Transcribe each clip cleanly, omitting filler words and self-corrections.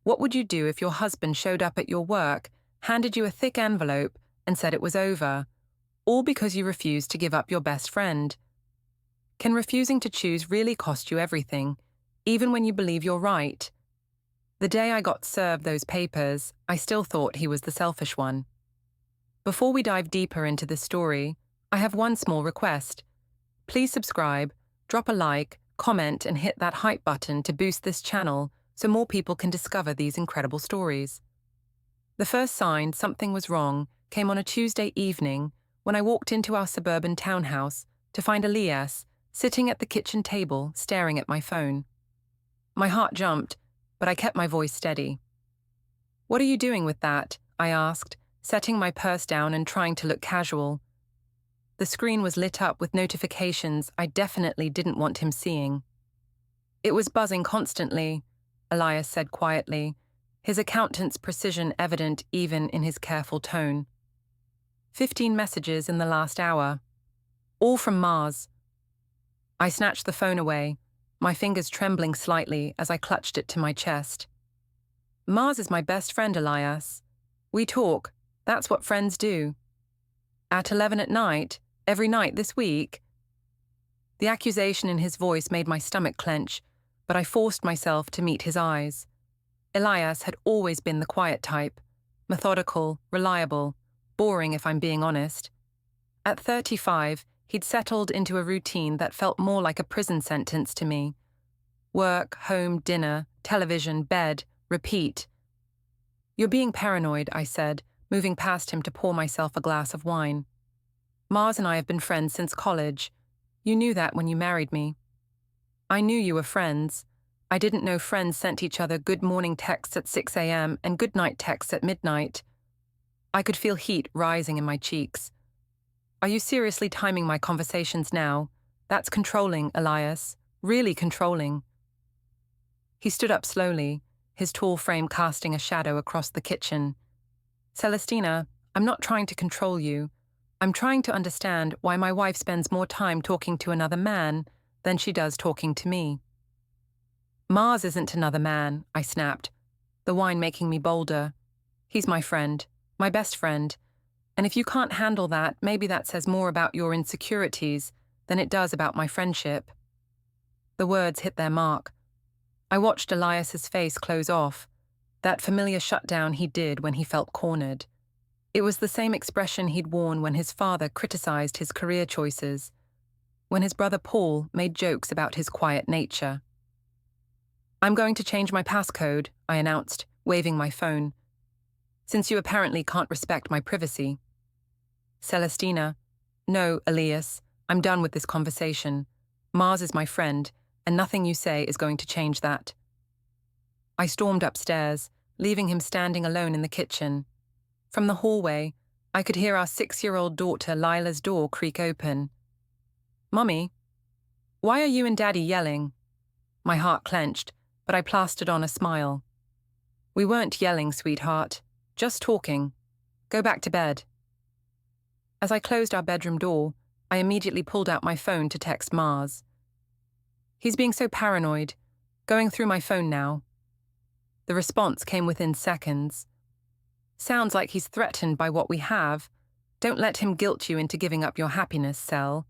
What would you do if your husband showed up at your work, handed you a thick envelope, and said it was over, all because you refused to give up your best friend? Can refusing to choose really cost you everything, even when you believe you're right? The day I got served those papers, I still thought he was the selfish one. Before we dive deeper into this story, I have one small request. Please subscribe, drop a like, comment, and hit that hype button to boost this channel so more people can discover these incredible stories. The first sign something was wrong came on a Tuesday evening when I walked into our suburban townhouse to find Elias sitting at the kitchen table staring at my phone. My heart jumped, but I kept my voice steady. "What are you doing with that?" I asked, setting my purse down and trying to look casual. The screen was lit up with notifications I definitely didn't want him seeing. "It was buzzing constantly," Elias said quietly, his accountant's precision evident even in his careful tone. 15 messages in the last hour. All from Mars. I snatched the phone away, my fingers trembling slightly as I clutched it to my chest. "Mars is my best friend, Elias. We talk. That's what friends do." "At 11 at night? Every night this week?" The accusation in his voice made my stomach clench, but I forced myself to meet his eyes. Elias had always been the quiet type, methodical, reliable, boring if I'm being honest. At 35, he'd settled into a routine that felt more like a prison sentence to me. Work, home, dinner, television, bed, repeat. "You're being paranoid," I said, moving past him to pour myself a glass of wine. "Mars and I have been friends since college. You knew that when you married me." "I knew you were friends. I didn't know friends sent each other good morning texts at 6 a.m. and good night texts at midnight." I could feel heat rising in my cheeks. "Are you seriously timing my conversations now? That's controlling, Elias. Really controlling." He stood up slowly, his tall frame casting a shadow across the kitchen. "Celestina, I'm not trying to control you. I'm trying to understand why my wife spends more time talking to another man than she does talking to me." "Mars isn't another man," I snapped, the wine making me bolder. "He's my friend, my best friend. And if you can't handle that, maybe that says more about your insecurities than it does about my friendship." The words hit their mark. I watched Elias's face close off, that familiar shutdown he did when he felt cornered. It was the same expression he'd worn when his father criticized his career choices, when his brother Paul made jokes about his quiet nature. "I'm going to change my passcode," I announced, waving my phone, "since you apparently can't respect my privacy." "Celestina." "No, Elias, I'm done with this conversation. Mars is my friend, and nothing you say is going to change that." I stormed upstairs, leaving him standing alone in the kitchen. From the hallway, I could hear our 6-year-old daughter Lila's door creak open. "Mummy, why are you and Daddy yelling?" My heart clenched, but I plastered on a smile. "We weren't yelling, sweetheart. Just talking. Go back to bed." As I closed our bedroom door, I immediately pulled out my phone to text Mars. "He's being so paranoid. Going through my phone now." The response came within seconds. "Sounds like he's threatened by what we have. Don't let him guilt you into giving up your happiness, Cel."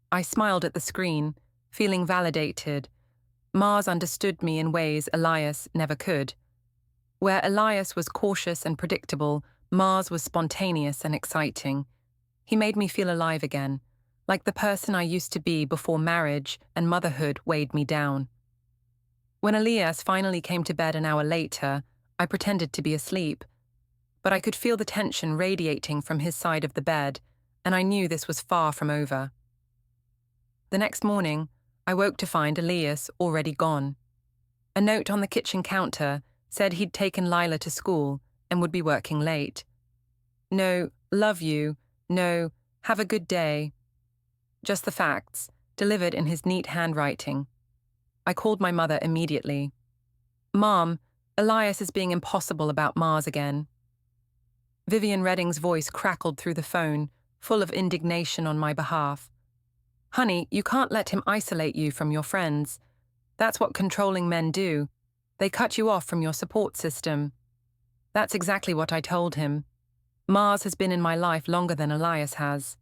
I smiled at the screen, feeling validated. Mars understood me in ways Elias never could. Where Elias was cautious and predictable, Mars was spontaneous and exciting. He made me feel alive again, like the person I used to be before marriage and motherhood weighed me down. When Elias finally came to bed an hour later, I pretended to be asleep. But I could feel the tension radiating from his side of the bed, and I knew this was far from over. The next morning, I woke to find Elias already gone. A note on the kitchen counter said he'd taken Lila to school and would be working late. No, love you, no, have a good day. Just the facts, delivered in his neat handwriting. I called my mother immediately. "Mom, Elias is being impossible about Mars again." Vivian Redding's voice crackled through the phone, full of indignation on my behalf. "Honey, you can't let him isolate you from your friends. That's what controlling men do. They cut you off from your support system. That's exactly what I told him. Mars has been in my life longer than Elias has.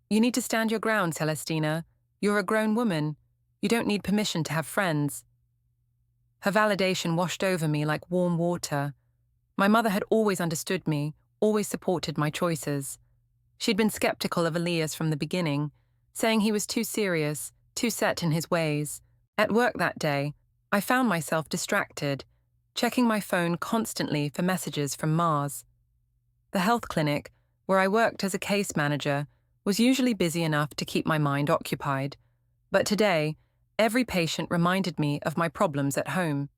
You need to stand your ground, Celestina. You're a grown woman. You don't need permission to have friends. Her validation washed over me like warm water. My mother had always understood me, always supported my choices. She'd been skeptical of Elias from the beginning, saying he was too serious, too set in his ways. At work that day, I found myself distracted, checking my phone constantly for messages from Mars. The health clinic, where I worked as a case manager, was usually busy enough to keep my mind occupied. But today, every patient reminded me of my problems at home.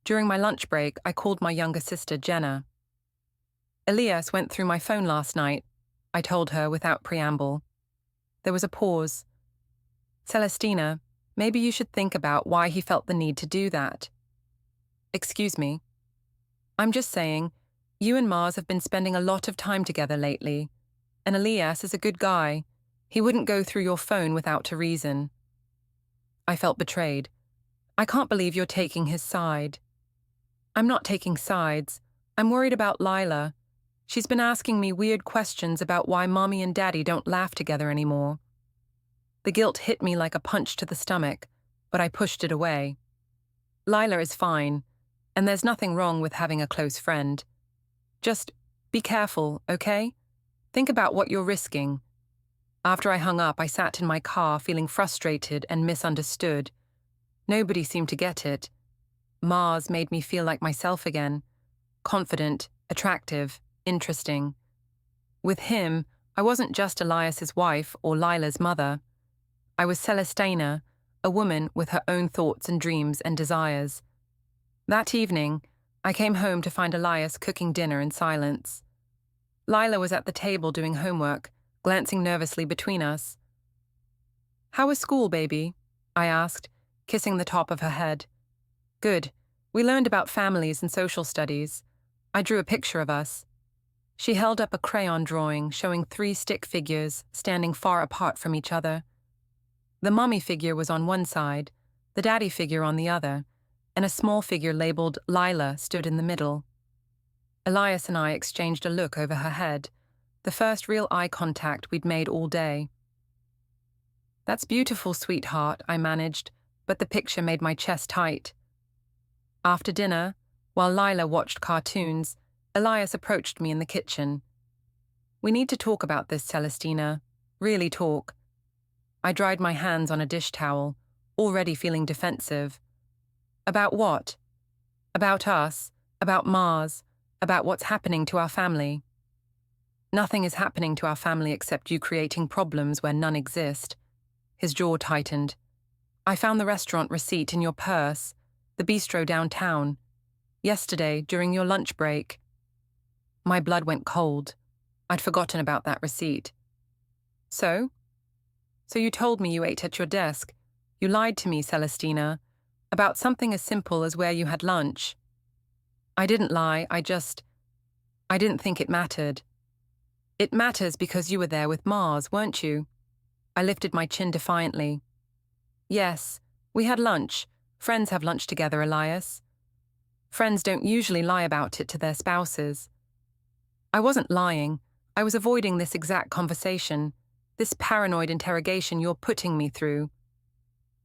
During my lunch break, I called my younger sister, Jenna. Elias went through my phone last night, I told her without preamble. There was a pause. Celestina, maybe you should think about why he felt the need to do that. Excuse me. I'm just saying, you and Mars have been spending a lot of time together lately, and Elias is a good guy. He wouldn't go through your phone without a reason. I felt betrayed. I can't believe you're taking his side. I'm not taking sides. I'm worried about Lila. She's been asking me weird questions about why Mommy and Daddy don't laugh together anymore. The guilt hit me like a punch to the stomach, but I pushed it away. Lila is fine, and there's nothing wrong with having a close friend. Just be careful, okay? Think about what you're risking. After I hung up, I sat in my car feeling frustrated and misunderstood. Nobody seemed to get it. Mars made me feel like myself again. Confident, attractive, interesting. With him, I wasn't just Elias's wife or Lila's mother. I was Celestina, a woman with her own thoughts and dreams and desires. That evening, I came home to find Elias cooking dinner in silence. Lila was at the table doing homework, glancing nervously between us. "How was school, baby?" I asked, kissing the top of her head. "Good. We learned about families and social studies. I drew a picture of us." She held up a crayon drawing showing 3 stick figures standing far apart from each other. The mommy figure was on one side, the daddy figure on the other, and a small figure labeled Lila stood in the middle. Elias and I exchanged a look over her head, the first real eye contact we'd made all day. "That's beautiful, sweetheart," I managed, but the picture made my chest tight. After dinner, while Lila watched cartoons, Elias approached me in the kitchen. "We need to talk about this, Celestina. Really talk." I dried my hands on a dish towel, already feeling defensive. "About what?" "About us, about Mars, about what's happening to our family." "Nothing is happening to our family except you creating problems where none exist." His jaw tightened. "I found the restaurant receipt in your purse, the bistro downtown. Yesterday, during your lunch break." My blood went cold. I'd forgotten about that receipt. So? "So you told me you ate at your desk. You lied to me, Celestina, about something as simple as where you had lunch." "I didn't lie, I didn't think it mattered." "It matters because you were there with Mars, weren't you?" I lifted my chin defiantly. "Yes, we had lunch. Friends have lunch together, Elias. Friends don't usually lie about it to their spouses." I wasn't lying. I was avoiding this exact conversation, this paranoid interrogation you're putting me through.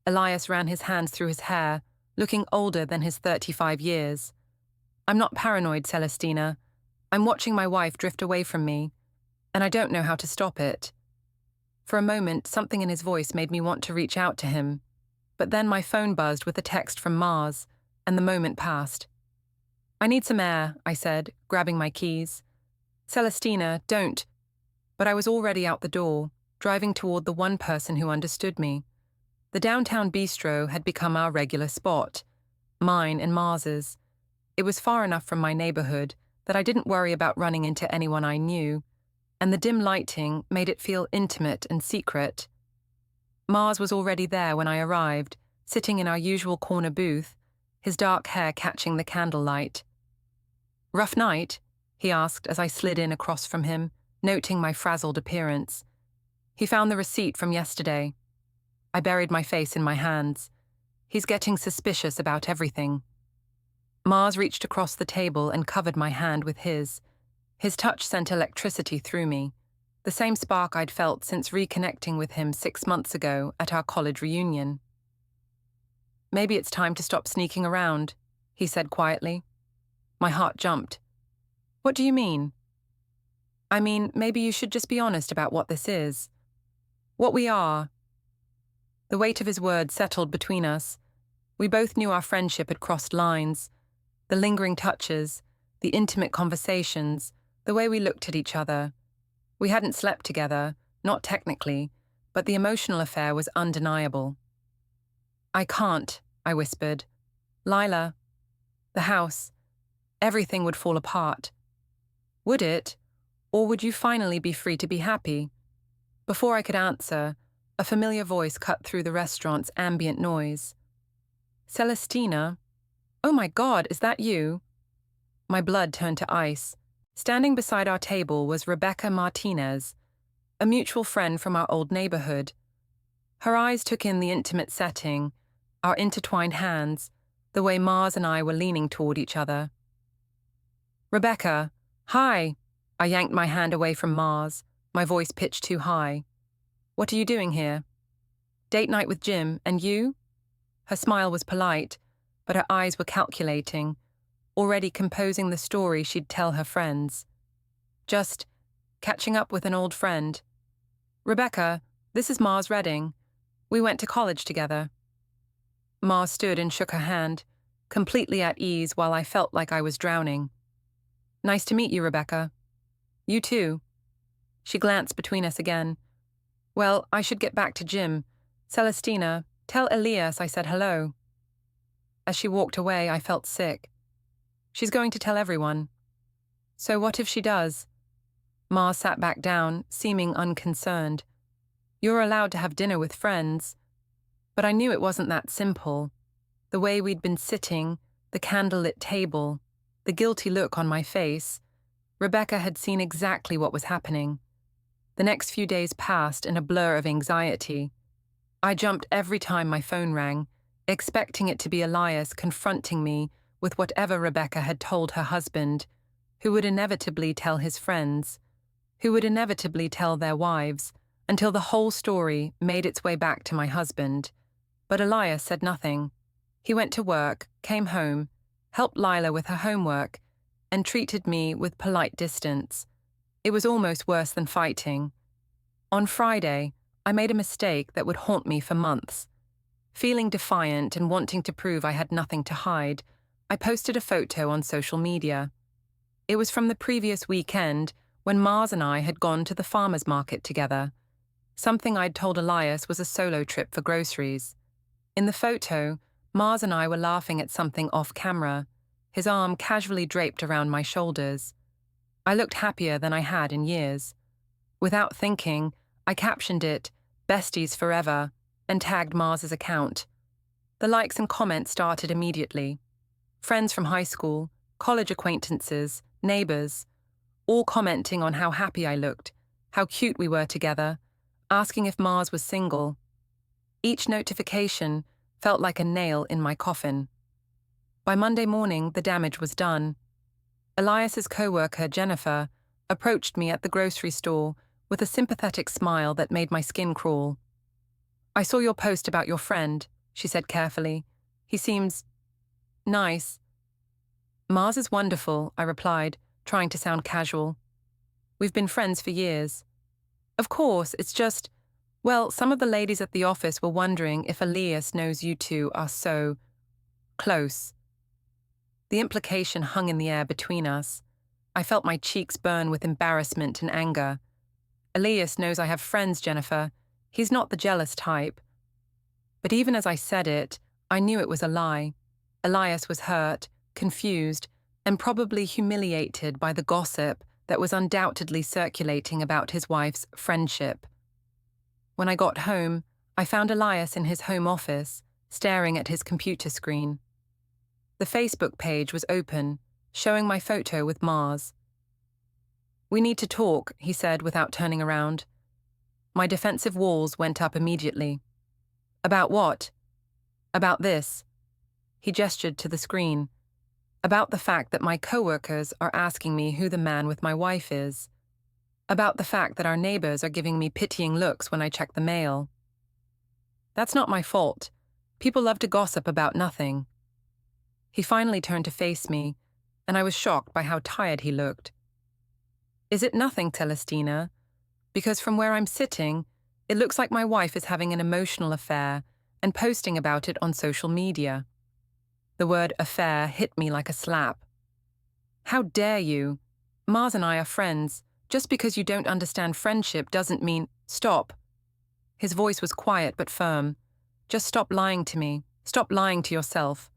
Elias ran his hands through his hair, looking older than his 35 years. "I'm not paranoid, Celestina. I'm watching my wife drift away from me, and I don't know how to stop it." For a moment, something in his voice made me want to reach out to him, but then my phone buzzed with a text from Mars, and the moment passed. "I need some air," I said, grabbing my keys. "Celestina, don't." But I was already out the door, driving toward the one person who understood me. The downtown bistro had become our regular spot, mine and Mars's. It was far enough from my neighborhood that I didn't worry about running into anyone I knew, and the dim lighting made it feel intimate and secret. Mars was already there when I arrived, sitting in our usual corner booth, his dark hair catching the candlelight. "Rough night?" he asked as I slid in across from him, noting my frazzled appearance. He found the receipt from yesterday. I buried my face in my hands. He's getting suspicious about everything. Mars reached across the table and covered my hand with his. His touch sent electricity through me, the same spark I'd felt since reconnecting with him 6 months ago at our college reunion. "Maybe it's time to stop sneaking around," he said quietly. My heart jumped. "What do you mean?" "I mean, maybe you should just be honest about what this is. What we are." The weight of his words settled between us. We both knew our friendship had crossed lines. The lingering touches, the intimate conversations, the way we looked at each other. We hadn't slept together, not technically, but the emotional affair was undeniable. "I can't," I whispered. "Lila, the house, everything would fall apart." "Would it? Or would you finally be free to be happy?" Before I could answer, a familiar voice cut through the restaurant's ambient noise. "Celestina? Oh my God, is that you?" My blood turned to ice. Standing beside our table was Rebecca Martinez, a mutual friend from our old neighborhood. Her eyes took in the intimate setting, our intertwined hands, the way Mars and I were leaning toward each other. "Rebecca, hi!" I yanked my hand away from Mars, my voice pitched too high. "What are you doing here?" "Date night with Jim, and you?" Her smile was polite, but her eyes were calculating, already composing the story she'd tell her friends. "Just catching up with an old friend." "Rebecca, this is Mars Redding. We went to college together." Mars stood and shook her hand, completely at ease while I felt like I was drowning. "Nice to meet you, Rebecca." "You too." She glanced between us again. "Well, I should get back to Jim. Celestina, tell Elias I said hello." As she walked away, I felt sick. "She's going to tell everyone." "So what if she does?" Mars sat back down, seeming unconcerned. "You're allowed to have dinner with friends." But I knew it wasn't that simple. The way we'd been sitting, the candlelit table, the guilty look on my face. Rebecca had seen exactly what was happening. The next few days passed in a blur of anxiety. I jumped every time my phone rang, expecting it to be Elias confronting me with whatever Rebecca had told her husband, who would inevitably tell his friends, who would inevitably tell their wives, until the whole story made its way back to my husband. But Elias said nothing. He went to work, came home, helped Lila with her homework, and treated me with polite distance. It was almost worse than fighting. On Friday, I made a mistake that would haunt me for months. Feeling defiant and wanting to prove I had nothing to hide, I posted a photo on social media. It was from the previous weekend when Mars and I had gone to the farmer's market together. Something I'd told Elias was a solo trip for groceries. In the photo, Mars and I were laughing at something off camera, his arm casually draped around my shoulders. I looked happier than I had in years. Without thinking, I captioned it, "Besties Forever," and tagged Mars's account. The likes and comments started immediately. Friends from high school, college acquaintances, neighbors, all commenting on how happy I looked, how cute we were together, asking if Mars was single. Each notification felt like a nail in my coffin. By Monday morning, the damage was done. Elias's co-worker, Jennifer, approached me at the grocery store with a sympathetic smile that made my skin crawl. "I saw your post about your friend," she said carefully. "He seems nice." "Mars is wonderful," I replied, trying to sound casual. "We've been friends for years." "Of course, it's just, well, some of the ladies at the office were wondering if Elias knows you two are so close." The implication hung in the air between us. I felt my cheeks burn with embarrassment and anger. "Elias knows I have friends, Jennifer. He's not the jealous type." But even as I said it, I knew it was a lie. Elias was hurt, confused, and probably humiliated by the gossip that was undoubtedly circulating about his wife's friendship. When I got home, I found Elias in his home office, staring at his computer screen. The Facebook page was open, showing my photo with Mars. "We need to talk," he said without turning around. My defensive walls went up immediately. "About what?" About this. He gestured to the screen. About the fact that my coworkers are asking me who the man with my wife is. About the fact that our neighbors are giving me pitying looks when I check the mail. That's not my fault. People love to gossip about nothing. He finally turned to face me, and I was shocked by how tired he looked. Is it nothing, Celestina? Because from where I'm sitting, it looks like my wife is having an emotional affair and posting about it on social media. The word affair hit me like a slap. How dare you? Mars and I are friends. Just because you don't understand friendship doesn't mean— Stop. His voice was quiet but firm. Just stop lying to me. Stop lying to yourself.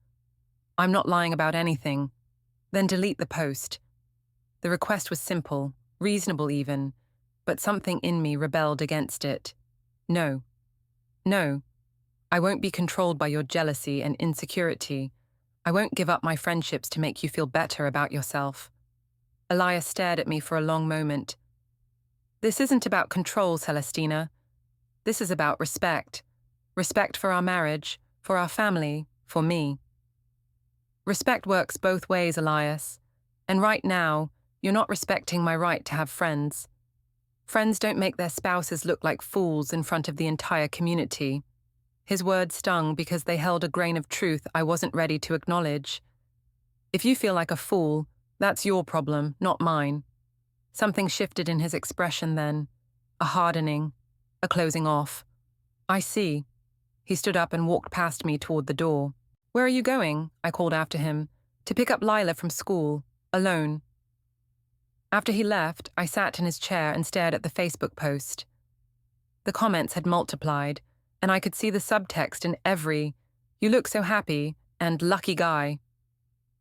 I'm not lying about anything. Then delete the post. The request was simple, reasonable even, but something in me rebelled against it. No. No. I won't be controlled by your jealousy and insecurity. I won't give up my friendships to make you feel better about yourself. Elias stared at me for a long moment. This isn't about control, Celestina. This is about respect. Respect for our marriage, for our family, for me. Respect works both ways, Elias. And right now, you're not respecting my right to have friends. Friends don't make their spouses look like fools in front of the entire community. His words stung because they held a grain of truth I wasn't ready to acknowledge. If you feel like a fool, that's your problem, not mine. Something shifted in his expression then. A hardening, a closing off. I see. He stood up and walked past me toward the door. Where are you going? I called after him. To pick up Lila from school, alone. After he left, I sat in his chair and stared at the Facebook post. The comments had multiplied, and I could see the subtext in every, "You look so happy," and "lucky guy."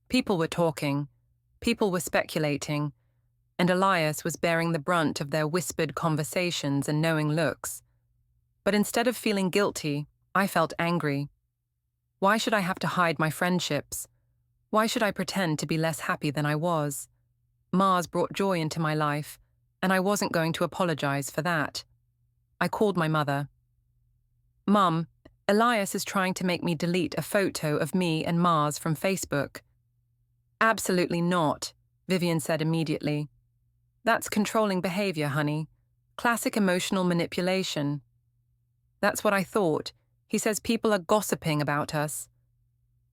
People were talking, people were speculating, and Elias was bearing the brunt of their whispered conversations and knowing looks. But instead of feeling guilty, I felt angry. Why should I have to hide my friendships? Why should I pretend to be less happy than I was? Mars brought joy into my life, and I wasn't going to apologize for that. I called my mother. Mum, Elias is trying to make me delete a photo of me and Mars from Facebook. Absolutely not, Vivian said immediately. That's controlling behavior, honey. Classic emotional manipulation. That's what I thought. He says people are gossiping about us.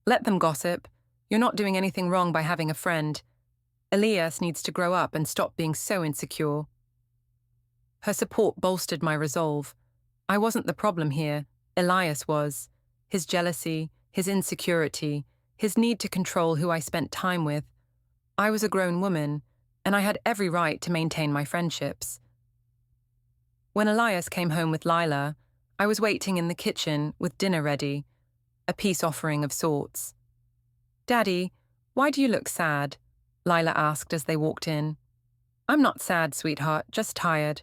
Let them gossip. You're not doing anything wrong by having a friend. Elias needs to grow up and stop being so insecure. Her support bolstered my resolve. I wasn't the problem here. Elias was. His jealousy, his insecurity, his need to control who I spent time with. I was a grown woman, and I had every right to maintain my friendships. When Elias came home with Lila, I was waiting in the kitchen with dinner ready, a peace offering of sorts. Daddy, why do you look sad? Lila asked as they walked in. I'm not sad, sweetheart, just tired.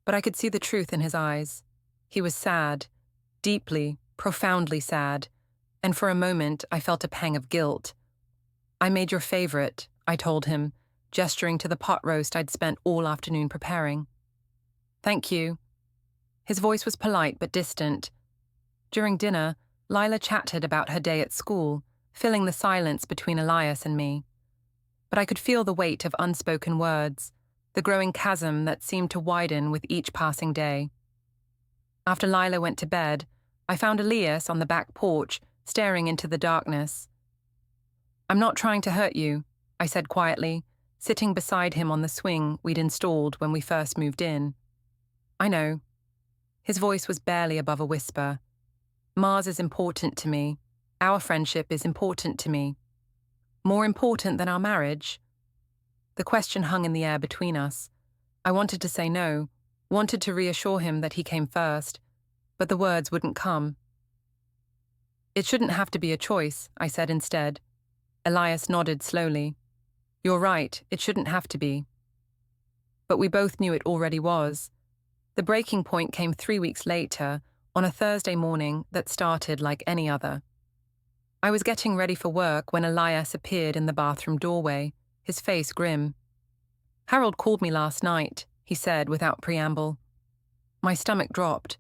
But I could see the truth in his eyes. He was sad, deeply, profoundly sad, and for a moment I felt a pang of guilt. I made your favorite, I told him, gesturing to the pot roast I'd spent all afternoon preparing. Thank you. His voice was polite but distant. During dinner, Lila chatted about her day at school, filling the silence between Elias and me. But I could feel the weight of unspoken words, the growing chasm that seemed to widen with each passing day. After Lila went to bed, I found Elias on the back porch, staring into the darkness. I'm not trying to hurt you, I said quietly, sitting beside him on the swing we'd installed when we first moved in. I know. His voice was barely above a whisper. Mars is important to me. Our friendship is important to me. More important than our marriage? The question hung in the air between us. I wanted to say no, wanted to reassure him that he came first, but the words wouldn't come. It shouldn't have to be a choice, I said instead. Elias nodded slowly. You're right, it shouldn't have to be. But we both knew it already was. The breaking point came 3 weeks later, on a Thursday morning that started like any other. I was getting ready for work when Elias appeared in the bathroom doorway, his face grim. Harold called me last night, he said without preamble. My stomach dropped.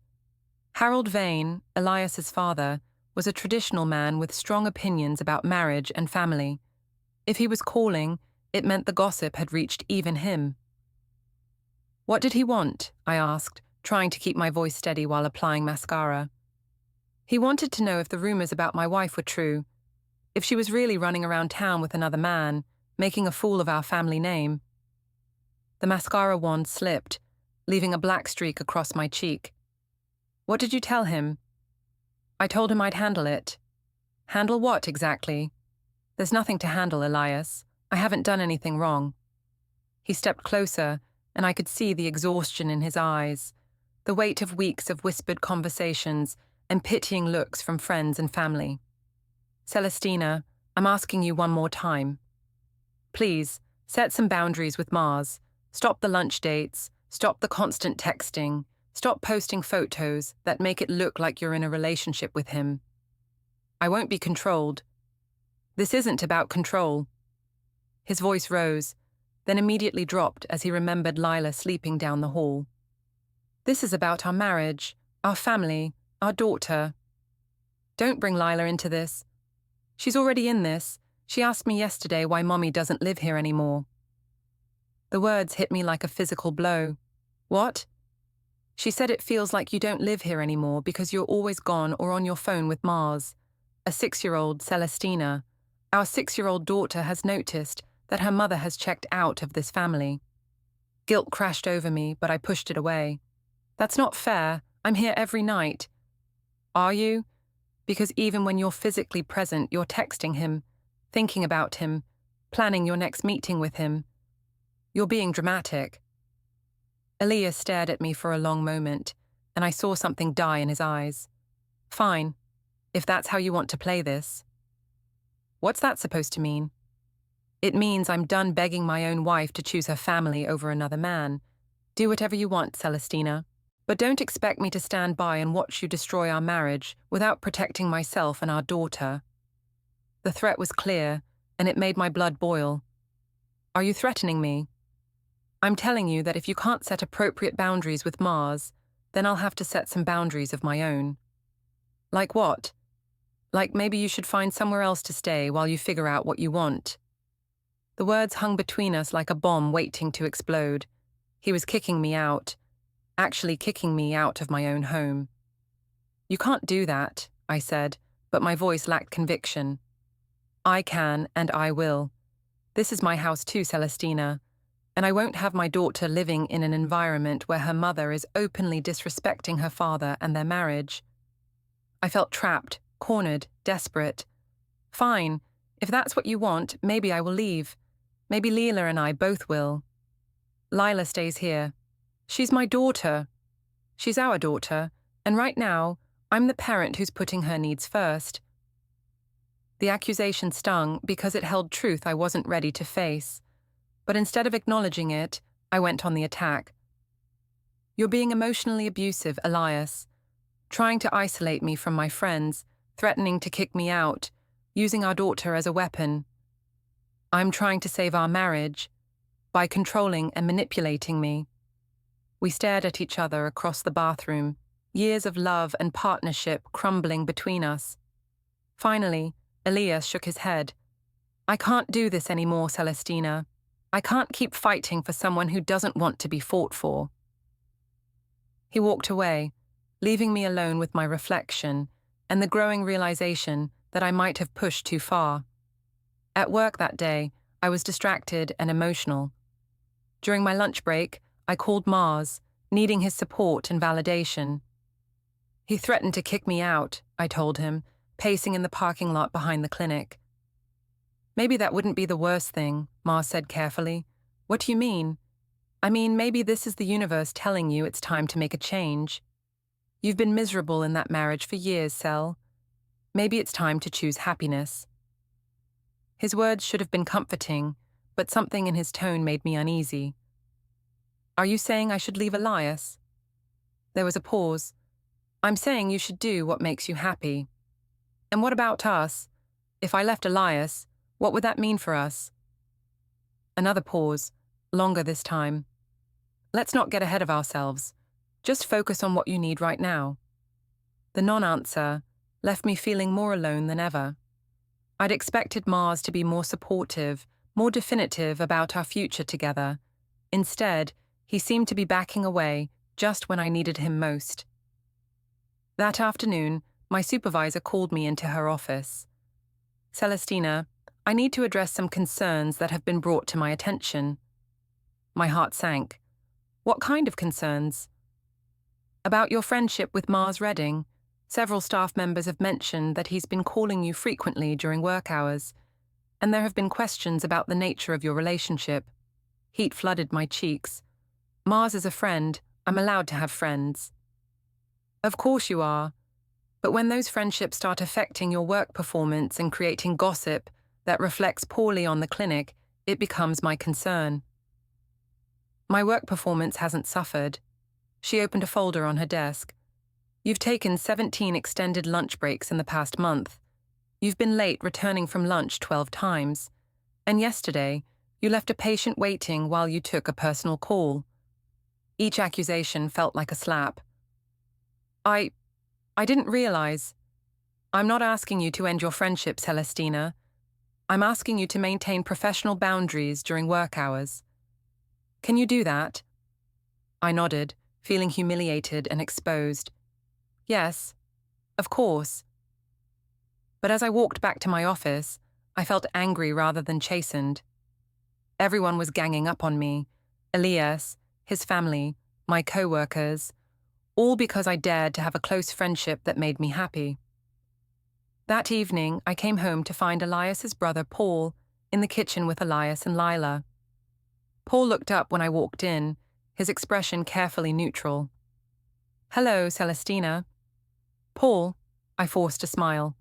Harold Vane, Elias's father, was a traditional man with strong opinions about marriage and family. If he was calling, it meant the gossip had reached even him. "What did he want?" I asked, trying to keep my voice steady while applying mascara. "He wanted to know if the rumors about my wife were true, if she was really running around town with another man, making a fool of our family name." The mascara wand slipped, leaving a black streak across my cheek. "What did you tell him?" "I told him I'd handle it." "Handle what, exactly?" "There's nothing to handle, Elias. I haven't done anything wrong." He stepped closer, and I could see the exhaustion in his eyes, the weight of weeks of whispered conversations and pitying looks from friends and family. "Celestina, I'm asking you one more time. Please, set some boundaries with Mars. Stop the lunch dates, stop the constant texting, stop posting photos that make it look like you're in a relationship with him. I won't be controlled. This isn't about control." His voice rose, then immediately dropped as he remembered Lila sleeping down the hall. "This is about our marriage, our family, our daughter. Don't bring Lila into this. She's already in this. She asked me yesterday why Mommy doesn't live here anymore." The words hit me like a physical blow. "What?" "She said it feels like you don't live here anymore because you're always gone or on your phone with Mars. A 6-year-old Celestina. Our 6-year-old daughter has noticed that her mother has checked out of this family." Guilt crashed over me, but I pushed it away. "That's not fair. I'm here every night." "Are you? Because even when you're physically present, you're texting him, thinking about him, planning your next meeting with him. You're being dramatic." Elias stared at me for a long moment, and I saw something die in his eyes. "Fine, if that's how you want to play this." "What's that supposed to mean?" "It means I'm done begging my own wife to choose her family over another man. Do whatever you want, Celestina. But don't expect me to stand by and watch you destroy our marriage without protecting myself and our daughter." The threat was clear, and it made my blood boil. "Are you threatening me?" "I'm telling you that if you can't set appropriate boundaries with Mars, then I'll have to set some boundaries of my own." "Like what?" "Like maybe you should find somewhere else to stay while you figure out what you want." The words hung between us like a bomb waiting to explode. He was kicking me out, actually kicking me out of my own home. "You can't do that," I said, but my voice lacked conviction. "I can, and I will. This is my house too, Celestina, and I won't have my daughter living in an environment where her mother is openly disrespecting her father and their marriage." I felt trapped, cornered, desperate. "Fine, if that's what you want, maybe I will leave. Maybe Lila and I both will." "Lila stays here. She's my daughter. She's our daughter, and right now, I'm the parent who's putting her needs first." The accusation stung because it held truth I wasn't ready to face. But instead of acknowledging it, I went on the attack. "You're being emotionally abusive, Elias. Trying to isolate me from my friends, threatening to kick me out, using our daughter as a weapon. I'm trying to save our marriage by controlling and manipulating me." We stared at each other across the bathroom, years of love and partnership crumbling between us. Finally, Elias shook his head. "I can't do this anymore, Celestina. I can't keep fighting for someone who doesn't want to be fought for." He walked away, leaving me alone with my reflection and the growing realization that I might have pushed too far. At work that day, I was distracted and emotional. During my lunch break, I called Mars, needing his support and validation. "He threatened to kick me out," I told him, pacing in the parking lot behind the clinic. "Maybe that wouldn't be the worst thing," Mars said carefully. "What do you mean?" "I mean, maybe this is the universe telling you it's time to make a change. You've been miserable in that marriage for years, Cel. Maybe it's time to choose happiness." His words should have been comforting, but something in his tone made me uneasy. "Are you saying I should leave Elias?" There was a pause. "I'm saying you should do what makes you happy." "And what about us? If I left Elias, what would that mean for us?" Another pause, longer this time. "Let's not get ahead of ourselves. Just focus on what you need right now." The non-answer, left me feeling more alone than ever. I'd expected Mars to be more supportive, more definitive about our future together. Instead, he seemed to be backing away just when I needed him most. That afternoon, my supervisor called me into her office. "Celestina, I need to address some concerns that have been brought to my attention." My heart sank. "What kind of concerns?" "About your friendship with Mars Redding. Several staff members have mentioned that he's been calling you frequently during work hours, and there have been questions about the nature of your relationship." Heat flooded my cheeks. "Mars is a friend. I'm allowed to have friends." "Of course you are. But when those friendships start affecting your work performance and creating gossip that reflects poorly on the clinic, it becomes my concern." "My work performance hasn't suffered." She opened a folder on her desk. "You've taken 17 extended lunch breaks in the past month. You've been late returning from lunch 12 times. And yesterday, you left a patient waiting while you took a personal call." Each accusation felt like a slap. I didn't realize." "I'm not asking you to end your friendship, Celestina. I'm asking you to maintain professional boundaries during work hours. Can you do that?" I nodded, feeling humiliated and exposed. "Yes, of course." But as I walked back to my office, I felt angry rather than chastened. Everyone was ganging up on me. Elias, his family, my co-workers, all because I dared to have a close friendship that made me happy. That evening, I came home to find Elias's brother Paul in the kitchen with Elias and Lila. Paul looked up when I walked in, his expression carefully neutral. "Hello, Celestina." "Paul," I forced a smile.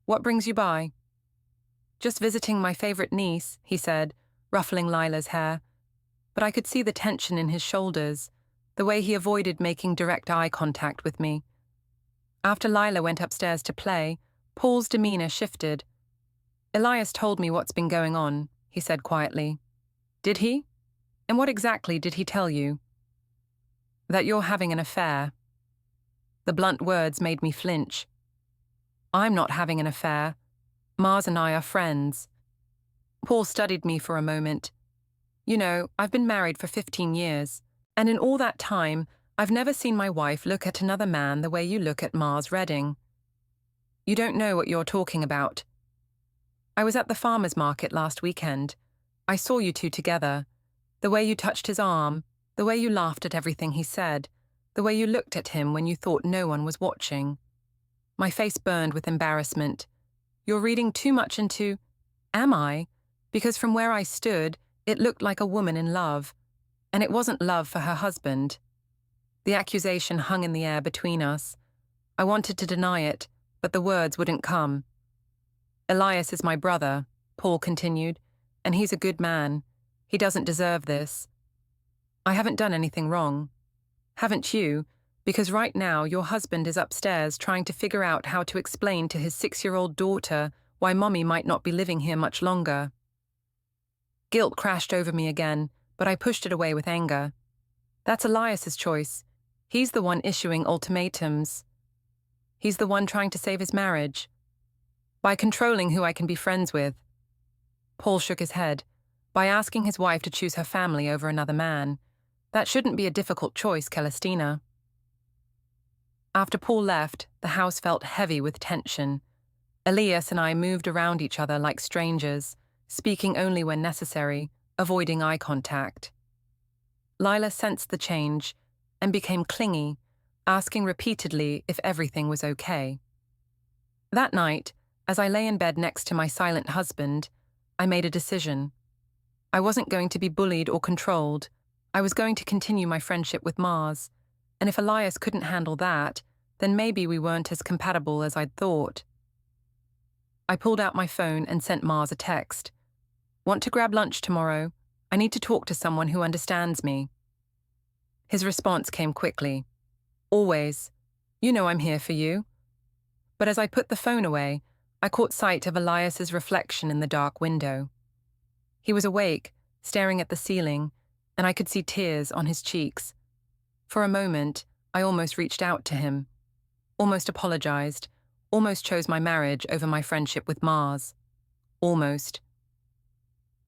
"What brings you by?" "Just visiting my favorite niece," he said, ruffling Lila's hair. But I could see the tension in his shoulders, the way he avoided making direct eye contact with me. After Lila went upstairs to play, Paul's demeanor shifted. "Elias told me what's been going on," he said quietly. "Did he? And what exactly did he tell you?" "That you're having an affair." The blunt words made me flinch. "I'm not having an affair. Mars and I are friends." Paul studied me for a moment. "You know, I've been married for 15 years, and in all that time, I've never seen my wife look at another man the way you look at Mars Redding. You don't know what you're talking about. I was at the farmer's market last weekend. I saw you two together. The way you touched his arm, the way you laughed at everything he said, the way you looked at him when you thought no one was watching." My face burned with embarrassment. "You're reading too much into—" "Am I? Because from where I stood, it looked like a woman in love. And it wasn't love for her husband." The accusation hung in the air between us. I wanted to deny it, but the words wouldn't come. "Elias is my brother," Paul continued, "and he's a good man. He doesn't deserve this. I haven't done anything wrong. Haven't you? Because right now your husband is upstairs trying to figure out how to explain to his 6-year-old daughter why Mommy might not be living here much longer." Guilt crashed over me again, but I pushed it away with anger. "That's Elias's choice. He's the one issuing ultimatums. He's the one trying to save his marriage. By controlling who I can be friends with." Paul shook his head. "By asking his wife to choose her family over another man. That shouldn't be a difficult choice, Celestina." After Paul left, the house felt heavy with tension. Elias and I moved around each other like strangers, speaking only when necessary, avoiding eye contact. Lila sensed the change and became clingy, asking repeatedly if everything was okay. That night, as I lay in bed next to my silent husband, I made a decision. I wasn't going to be bullied or controlled. I was going to continue my friendship with Mars, and if Elias couldn't handle that, then maybe we weren't as compatible as I'd thought. I pulled out my phone and sent Mars a text. "Want to grab lunch tomorrow? I need to talk to someone who understands me." His response came quickly. "Always. You know I'm here for you." But as I put the phone away, I caught sight of Elias's reflection in the dark window. He was awake, staring at the ceiling, and I could see tears on his cheeks. For a moment, I almost reached out to him, almost apologized, almost chose my marriage over my friendship with Mars. Almost.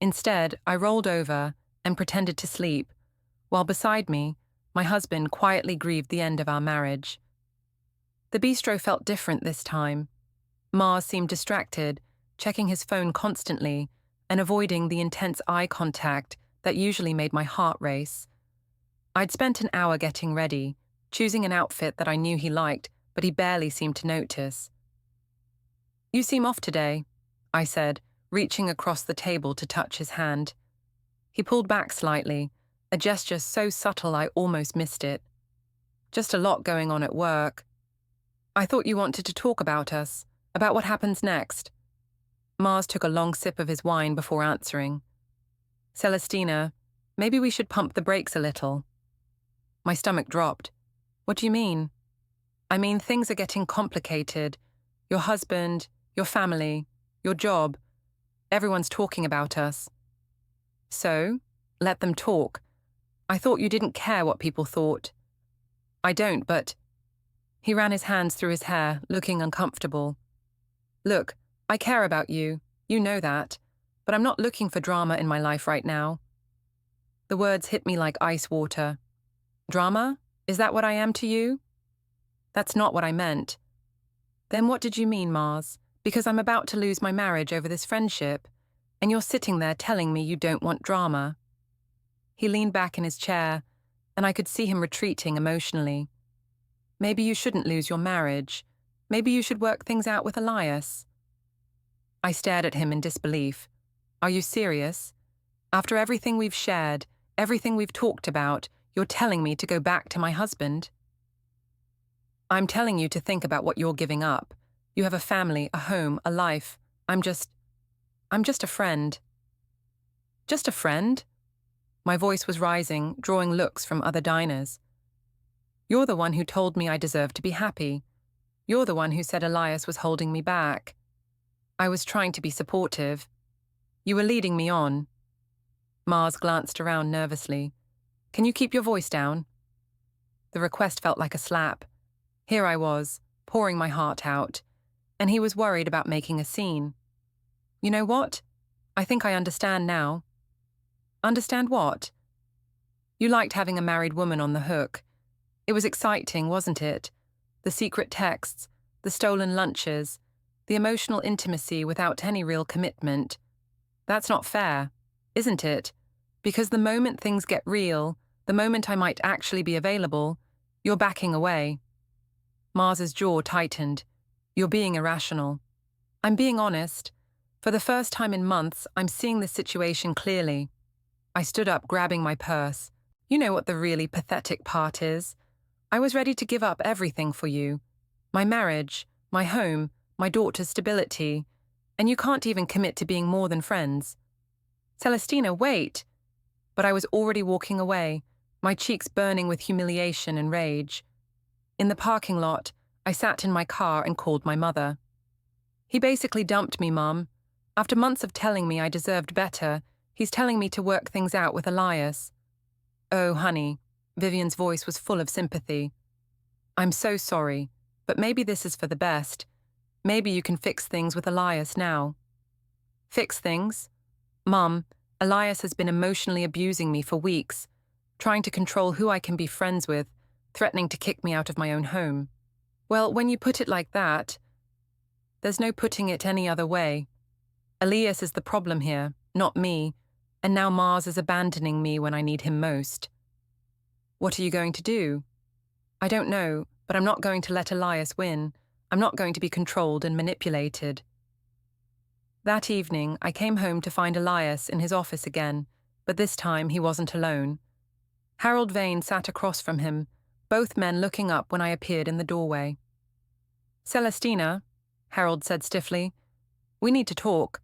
Instead, I rolled over and pretended to sleep, while beside me, my husband quietly grieved the end of our marriage. The bistro felt different this time. Mars seemed distracted, checking his phone constantly and avoiding the intense eye contact that usually made my heart race. I'd spent an hour getting ready, choosing an outfit that I knew he liked, but he barely seemed to notice. "You seem off today," I said, reaching across the table to touch his hand. He pulled back slightly, a gesture so subtle I almost missed it. "Just a lot going on at work." "I thought you wanted to talk about us, about what happens next." Mars took a long sip of his wine before answering. "Celestina, maybe we should pump the brakes a little." My stomach dropped. "What do you mean?" "I mean, things are getting complicated. Your husband, your family, your job. Everyone's talking about us." "So, let them talk. I thought you didn't care what people thought." "I don't, but—" He ran his hands through his hair, looking uncomfortable. "Look, I care about you. You know that. But I'm not looking for drama in my life right now." The words hit me like ice water. "Drama? Is that what I am to you?" "That's not what I meant." "Then what did you mean, Mars? Because I'm about to lose my marriage over this friendship, and you're sitting there telling me you don't want drama." He leaned back in his chair, and I could see him retreating emotionally. "Maybe you shouldn't lose your marriage. Maybe you should work things out with Elias." I stared at him in disbelief. "Are you serious? After everything we've shared, everything we've talked about, you're telling me to go back to my husband?" "I'm telling you to think about what you're giving up. You have a family, a home, a life. I'm just a friend." "Just a friend?" My voice was rising, drawing looks from other diners. "You're the one who told me I deserved to be happy. You're the one who said Elias was holding me back. I was trying to be supportive. You were leading me on." Mars glanced around nervously. "Can you keep your voice down?" The request felt like a slap. Here I was, pouring my heart out, and he was worried about making a scene. "You know what? I think I understand now." "Understand what?" "You liked having a married woman on the hook. It was exciting, wasn't it? The secret texts, the stolen lunches, the emotional intimacy without any real commitment. That's not fair, isn't it? Because the moment things get real, the moment I might actually be available, you're backing away." Mars's jaw tightened. "You're being irrational." "I'm being honest. For the first time in months, I'm seeing this situation clearly." I stood up, grabbing my purse. "You know what the really pathetic part is? I was ready to give up everything for you. My marriage, my home, my daughter's stability. And you can't even commit to being more than friends." "Celestina, wait!" But I was already walking away, my cheeks burning with humiliation and rage. In the parking lot, I sat in my car and called my mother. "He basically dumped me, Mum. After months of telling me I deserved better, he's telling me to work things out with Elias." "Oh, honey." Vivian's voice was full of sympathy. "I'm so sorry, but maybe this is for the best. Maybe you can fix things with Elias now." "Fix things?" "Mum, Elias has been emotionally abusing me for weeks, trying to control who I can be friends with, threatening to kick me out of my own home." "Well, when you put it like that, there's no putting it any other way. Elias is the problem here, not me, and now Mars is abandoning me when I need him most." "What are you going to do?" "I don't know, but I'm not going to let Elias win. I'm not going to be controlled and manipulated." That evening, I came home to find Elias in his office again, but this time he wasn't alone. Harold Vane sat across from him, both men looking up when I appeared in the doorway. "Celestina," Harold said stiffly, "we need to talk."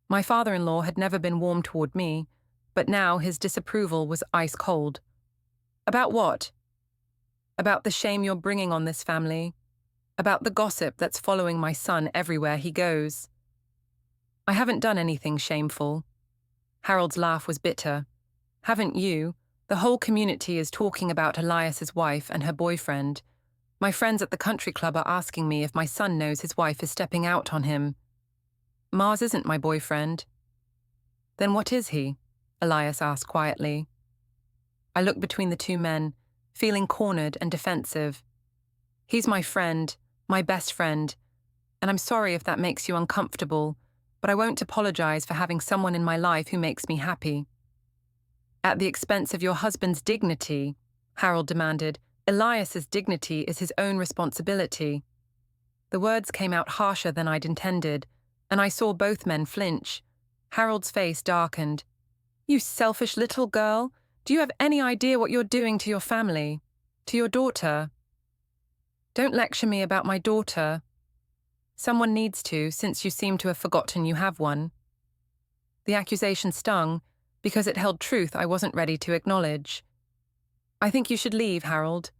My father-in-law had never been warm toward me, but now his disapproval was ice cold. "About what?" "About the shame you're bringing on this family. About the gossip that's following my son everywhere he goes." "I haven't done anything shameful." Harold's laugh was bitter. "Haven't you? The whole community is talking about Elias's wife and her boyfriend. My friends at the country club are asking me if my son knows his wife is stepping out on him. Mars isn't my boyfriend. Then what is he? Elias asked quietly. I looked between the two men, feeling cornered and defensive. He's my friend, my best friend, and I'm sorry if that makes you uncomfortable, but I won't apologize for having someone in my life who makes me happy. At the expense of your husband's dignity, Harold demanded. Elias's dignity is his own responsibility. The words came out harsher than I'd intended, and I saw both men flinch. Harold's face darkened. You selfish little girl, do you have any idea what you're doing to your family? To your daughter? Don't lecture me about my daughter. Someone needs to, since you seem to have forgotten you have one. The accusation stung, because it held truth I wasn't ready to acknowledge. I think you should leave, Harold.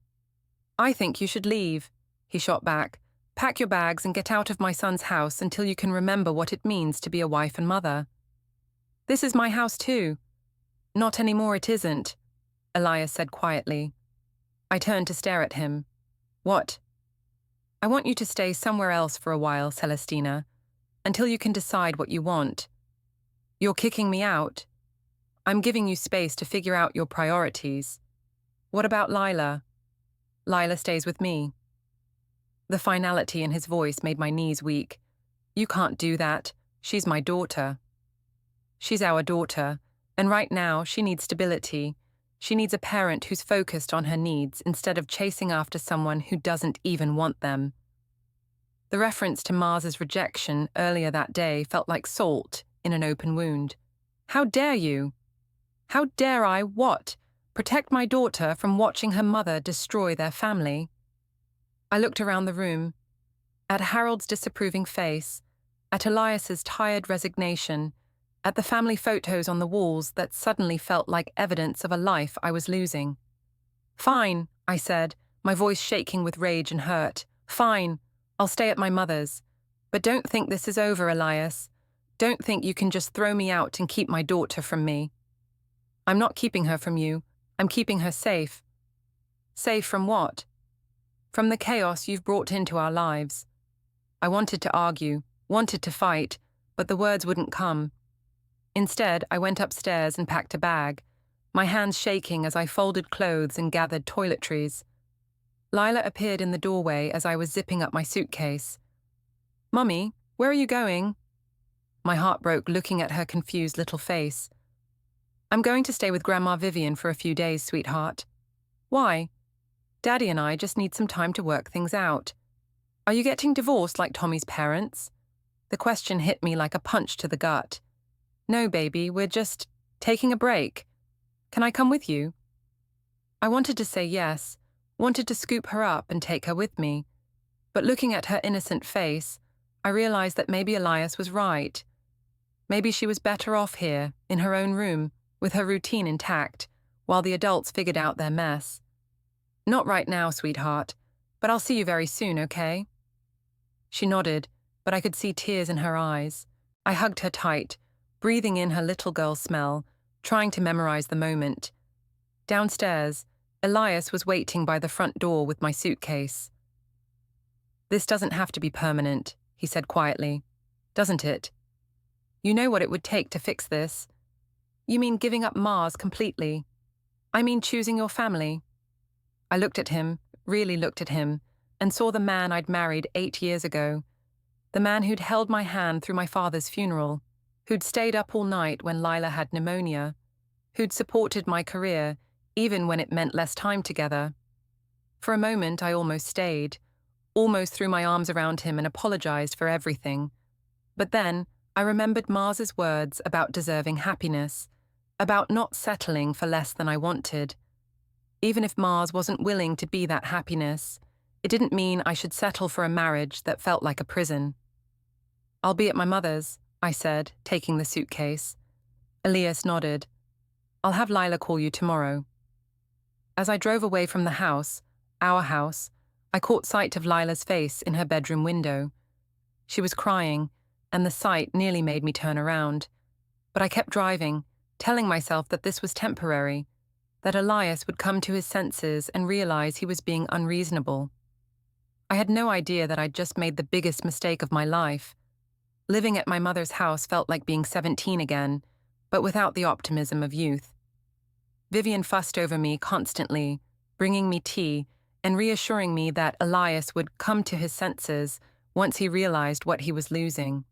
I think you should leave, he shot back. Pack your bags and get out of my son's house until you can remember what it means to be a wife and mother. This is my house too. Not anymore, it isn't, Elias said quietly. I turned to stare at him. What? I want you to stay somewhere else for a while, Celestina, until you can decide what you want. You're kicking me out. I'm giving you space to figure out your priorities. What about Lila? Lila stays with me. The finality in his voice made my knees weak. You can't do that. She's my daughter. She's our daughter, and right now she needs stability. She needs a parent who's focused on her needs instead of chasing after someone who doesn't even want them. The reference to Mars's rejection earlier that day felt like salt in an open wound. How dare you? How dare I, what? Protect my daughter from watching her mother destroy their family? I looked around the room, at Harold's disapproving face, at Elias's tired resignation, at the family photos on the walls that suddenly felt like evidence of a life I was losing. Fine, I said, my voice shaking with rage and hurt. Fine, I'll stay at my mother's. But don't think this is over, Elias. Don't think you can just throw me out and keep my daughter from me. I'm not keeping her from you. I'm keeping her safe. Safe from what? From the chaos you've brought into our lives. I wanted to argue, wanted to fight, but the words wouldn't come. Instead, I went upstairs and packed a bag, my hands shaking as I folded clothes and gathered toiletries. Lila appeared in the doorway as I was zipping up my suitcase. Mummy, where are you going? My heart broke looking at her confused little face. I'm going to stay with Grandma Vivian for a few days, sweetheart. Why? Daddy and I just need some time to work things out. Are you getting divorced like Tommy's parents? The question hit me like a punch to the gut. No, baby, we're just taking a break. Can I come with you? I wanted to say yes, wanted to scoop her up and take her with me. But looking at her innocent face, I realized that maybe Elias was right. Maybe she was better off here, in her own room, with her routine intact, while the adults figured out their mess. Not right now, sweetheart, but I'll see you very soon, okay? She nodded, but I could see tears in her eyes. I hugged her tight, breathing in her little girl smell, trying to memorize the moment. Downstairs, Elias was waiting by the front door with my suitcase. This doesn't have to be permanent, he said quietly. Doesn't it? You know what it would take to fix this. You mean giving up Mars completely? I mean choosing your family. I looked at him, really looked at him, and saw the man I'd married 8 years ago. The man who'd held my hand through my father's funeral, who'd stayed up all night when Lila had pneumonia, who'd supported my career even when it meant less time together. For a moment I almost stayed, almost threw my arms around him and apologized for everything. But then I remembered Mars's words about deserving happiness, about not settling for less than I wanted. Even if Mars wasn't willing to be that happiness, it didn't mean I should settle for a marriage that felt like a prison. I'll be at my mother's, I said, taking the suitcase. Elias nodded. I'll have Lila call you tomorrow. As I drove away from the house, our house, I caught sight of Lila's face in her bedroom window. She was crying, and the sight nearly made me turn around. But I kept driving, telling myself that this was temporary, that Elias would come to his senses and realize he was being unreasonable. I had no idea that I'd just made the biggest mistake of my life. Living at my mother's house felt like being 17 again, but without the optimism of youth. Vivian fussed over me constantly, bringing me tea and reassuring me that Elias would come to his senses once he realized what he was losing.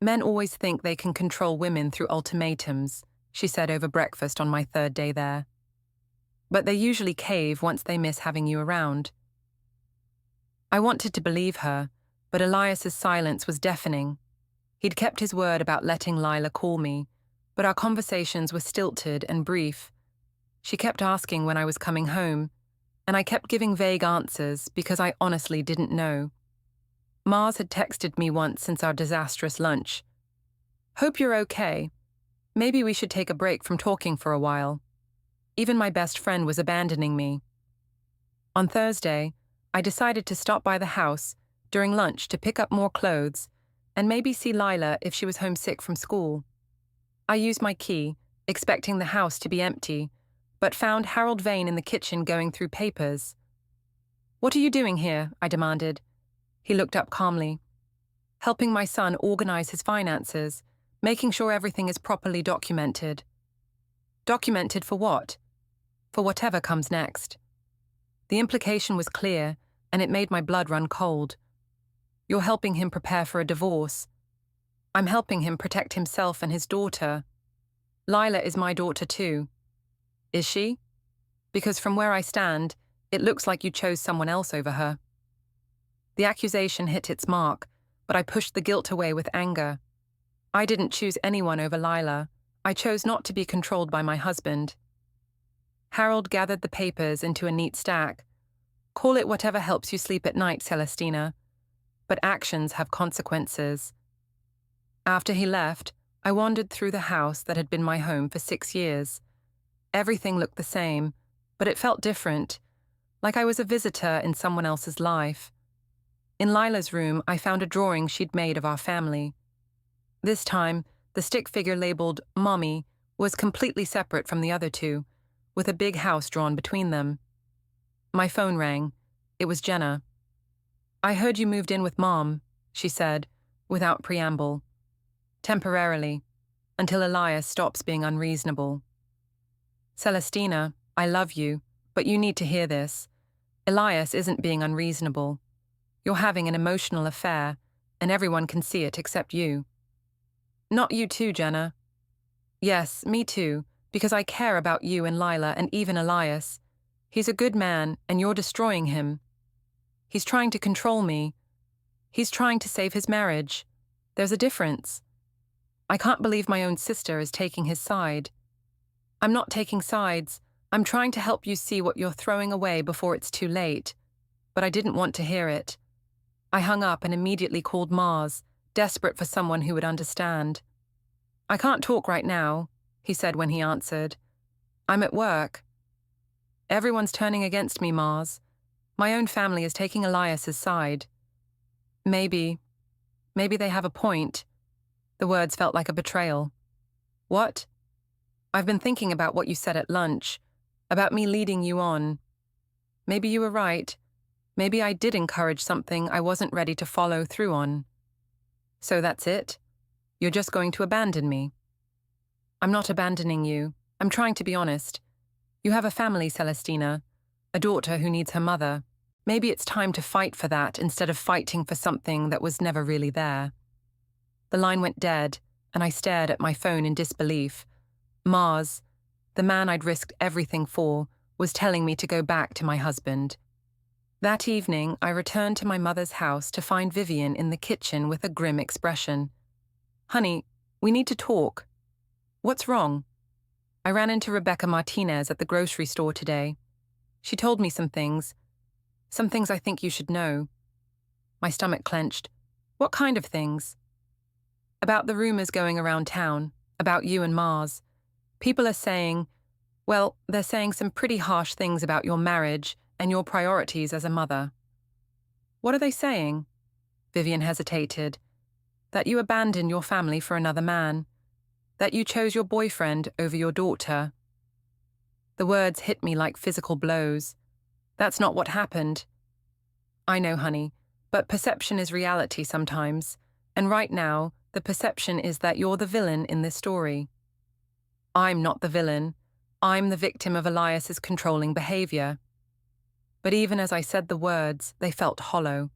Men always think they can control women through ultimatums, she said over breakfast on my third day there. But they usually cave once they miss having you around. I wanted to believe her, but Elias's silence was deafening. He'd kept his word about letting Lila call me, but our conversations were stilted and brief. She kept asking when I was coming home, and I kept giving vague answers because I honestly didn't know. Mars had texted me once since our disastrous lunch. "Hope you're okay. Maybe we should take a break from talking for a while." Even my best friend was abandoning me. On Thursday, I decided to stop by the house during lunch to pick up more clothes and maybe see Lila if she was homesick from school. I used my key, expecting the house to be empty, but found Harold Vane in the kitchen going through papers. "What are you doing here?" I demanded. He looked up calmly. "Helping my son organize his finances, making sure everything is properly documented." Documented for what? For whatever comes next. The implication was clear, and it made my blood run cold. "You're helping him prepare for a divorce." "I'm helping him protect himself and his daughter." "Lila is my daughter too." "Is she? Because from where I stand, it looks like you chose someone else over her." The accusation hit its mark, but I pushed the guilt away with anger. I didn't choose anyone over Lila. I chose not to be controlled by my husband. Harold gathered the papers into a neat stack. "Call it whatever helps you sleep at night, Celestina. But actions have consequences." After he left, I wandered through the house that had been my home for 6 years. Everything looked the same, but it felt different, like I was a visitor in someone else's life. In Lila's room, I found a drawing she'd made of our family. This time, the stick figure labeled Mommy was completely separate from the other two, with a big house drawn between them. My phone rang. It was Jenna. "I heard you moved in with Mom," she said, without preamble. "Temporarily, until Elias stops being unreasonable." "Celestina, I love you, but you need to hear this. Elias isn't being unreasonable. You're having an emotional affair, and everyone can see it except you." "Not you too, Jenna." "Yes, me too, because I care about you and Lila and even Elias. He's a good man, and you're destroying him. He's trying to control me. He's trying to save his marriage. There's a difference. I can't believe my own sister is taking his side." "I'm not taking sides. I'm trying to help you see what you're throwing away before it's too late." But I didn't want to hear it. I hung up and immediately called Mars, desperate for someone who would understand. "I can't talk right now," he said when he answered. "I'm at work." "Everyone's turning against me, Mars. My own family is taking Elias's side." Maybe they have a point." The words felt like a betrayal. "What?" "I've been thinking about what you said at lunch, about me leading you on. Maybe you were right. Maybe I did encourage something I wasn't ready to follow through on." "So that's it? You're just going to abandon me?" "I'm not abandoning you. I'm trying to be honest. You have a family, Celestina, a daughter who needs her mother. Maybe it's time to fight for that instead of fighting for something that was never really there." The line went dead, and I stared at my phone in disbelief. Mars, the man I'd risked everything for, was telling me to go back to my husband. That evening, I returned to my mother's house to find Vivian in the kitchen with a grim expression. "Honey, we need to talk." "What's wrong?" "I ran into Rebecca Martinez at the grocery store today. She told me some things I think you should know." My stomach clenched. "What kind of things?" "About the rumors going around town, about you and Mars. People are saying, well, they're saying some pretty harsh things about your marriage and your priorities as a mother." "What are they saying?" Vivian hesitated. "That you abandoned your family for another man. That you chose your boyfriend over your daughter." The words hit me like physical blows. "That's not what happened." I know, honey, but perception is reality sometimes, and right now, the perception is that you're the villain in this story. I'm not the villain. I'm the victim of Elias's controlling behavior. But even as I said the words, they felt hollow.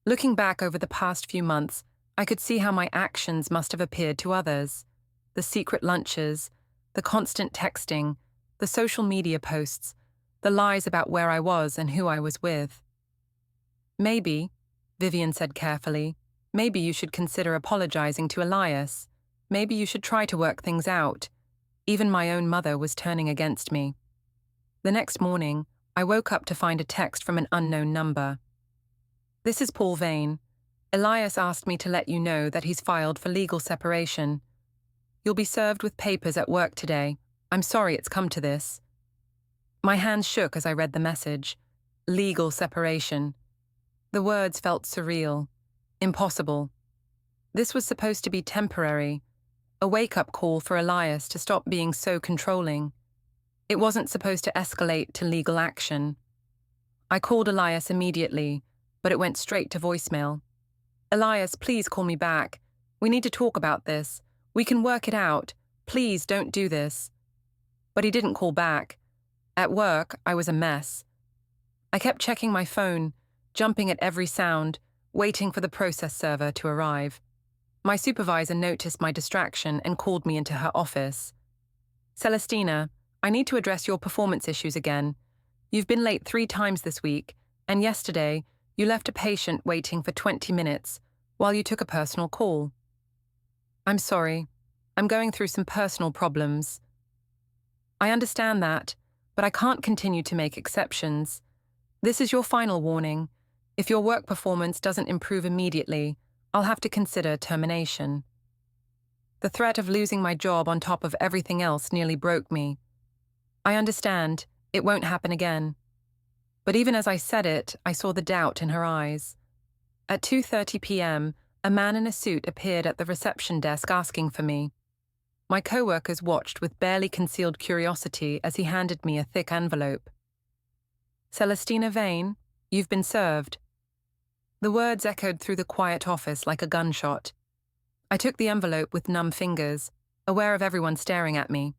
Looking back over the past few months, I could see how my actions must have appeared to others. The secret lunches, the constant texting, the social media posts, the lies about where I was and who I was with. Maybe, Vivian said carefully, maybe you should consider apologizing to Elias. Maybe you should try to work things out. Even my own mother was turning against me. The next morning, I woke up to find a text from an unknown number. This is Paul Vane. Elias asked me to let you know that he's filed for legal separation. You'll be served with papers at work today. I'm sorry it's come to this. My hands shook as I read the message. Legal separation. The words felt surreal. Impossible. This was supposed to be temporary. A wake-up call for Elias to stop being so controlling. It wasn't supposed to escalate to legal action. I called Elias immediately, but it went straight to voicemail. Elias, please call me back. We need to talk about this. We can work it out. Please don't do this. But he didn't call back. At work, I was a mess. I kept checking my phone, jumping at every sound, waiting for the process server to arrive. My supervisor noticed my distraction and called me into her office. Celestina, I need to address your performance issues again. You've been late 3 times this week, and yesterday, you left a patient waiting for 20 minutes while you took a personal call. I'm sorry. I'm going through some personal problems. I understand that, but I can't continue to make exceptions. This is your final warning. If your work performance doesn't improve immediately, I'll have to consider termination. The threat of losing my job on top of everything else nearly broke me. I understand. It won't happen again. But even as I said it, I saw the doubt in her eyes. At 2:30 p.m., a man in a suit appeared at the reception desk asking for me. My co-workers watched with barely concealed curiosity as he handed me a thick envelope. Celestina Vane, you've been served. The words echoed through the quiet office like a gunshot. I took the envelope with numb fingers, aware of everyone staring at me.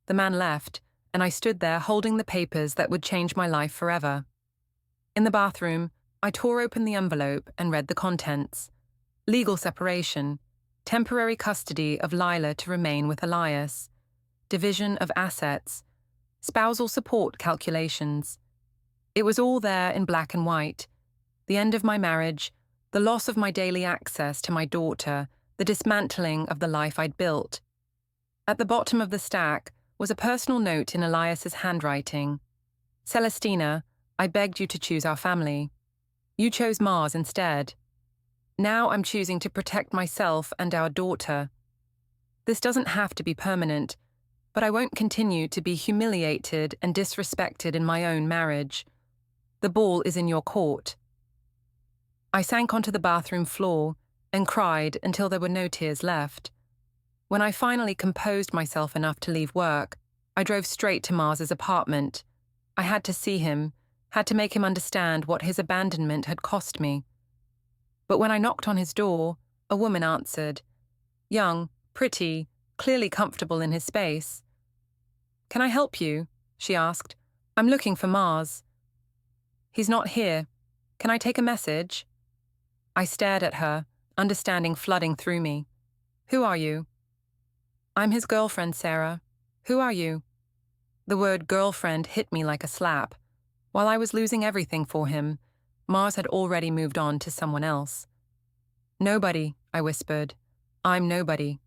The man left, and I stood there holding the papers that would change my life forever. In the bathroom, I tore open the envelope and read the contents. Legal separation, temporary custody of Lila to remain with Elias, division of assets, spousal support calculations. It was all there in black and white. The end of my marriage, the loss of my daily access to my daughter, the dismantling of the life I'd built. At the bottom of the stack was a personal note in Elias's handwriting. Celestina, I begged you to choose our family. You chose Mars instead. Now I'm choosing to protect myself and our daughter. This doesn't have to be permanent, but I won't continue to be humiliated and disrespected in my own marriage. The ball is in your court. I sank onto the bathroom floor and cried until there were no tears left. When I finally composed myself enough to leave work, I drove straight to Mars's apartment. I had to see him, had to make him understand what his abandonment had cost me. But when I knocked on his door, a woman answered. Young, pretty, clearly comfortable in his space. Can I help you? She asked. I'm looking for Mars. He's not here. Can I take a message? I stared at her, understanding flooding through me. Who are you? I'm his girlfriend, Sarah. Who are you? The word girlfriend hit me like a slap. While I was losing everything for him, Mars had already moved on to someone else. Nobody, I whispered. I'm nobody.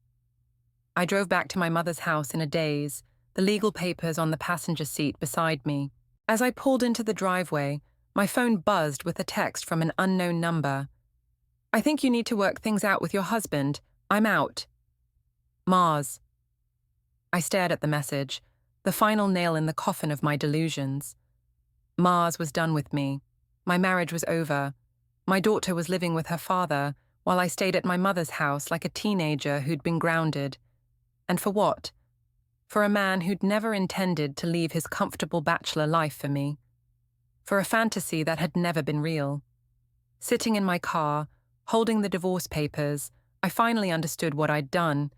I drove back to my mother's house in a daze, the legal papers on the passenger seat beside me. As I pulled into the driveway, my phone buzzed with a text from an unknown number. I think you need to work things out with your husband. I'm out. Mars. I stared at the message, the final nail in the coffin of my delusions. Mars was done with me. My marriage was over. My daughter was living with her father, while I stayed at my mother's house like a teenager who'd been grounded. And for what? For a man who'd never intended to leave his comfortable bachelor life for me. for a fantasy that had never been real. Sitting in my car, holding the divorce papers, I finally understood what I'd done.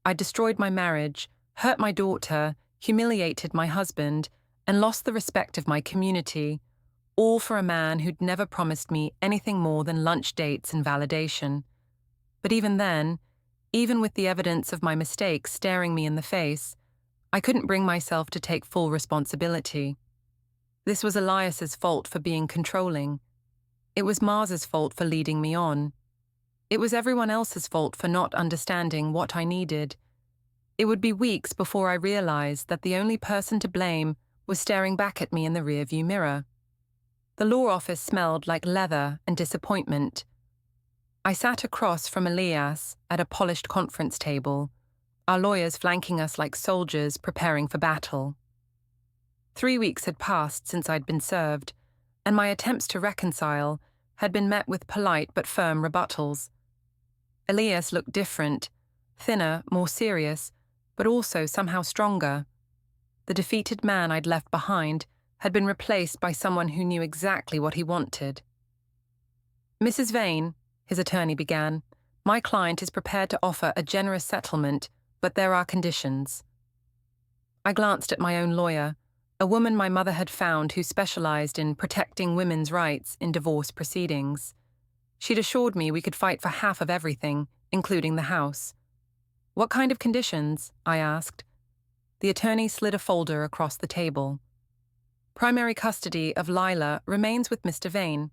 I'd destroyed my marriage, hurt my daughter, humiliated my husband, and lost the respect of my community, all for a man who'd never promised me anything more than lunch dates and validation. But even then, even with the evidence of my mistakes staring me in the face, I couldn't bring myself to take full responsibility. This was Elias's fault for being controlling. It was Mars's fault for leading me on. It was everyone else's fault for not understanding what I needed. It would be weeks before I realized that the only person to blame was staring back at me in the rearview mirror. The law office smelled like leather and disappointment. I sat across from Elias at a polished conference table, our lawyers flanking us like soldiers preparing for battle. 3 weeks had passed since I'd been served, and my attempts to reconcile had been met with polite but firm rebuttals. Elias looked different, thinner, more serious, but also somehow stronger. The defeated man I'd left behind had been replaced by someone who knew exactly what he wanted. "Mrs. Vane," his attorney began, "my client is prepared to offer a generous settlement, but there are conditions." I glanced at my own lawyer, a woman my mother had found who specialized in protecting women's rights in divorce proceedings. She'd assured me we could fight for half of everything, including the house. "What kind of conditions?" I asked. The attorney slid a folder across the table. "Primary custody of Lila remains with Mr. Vane.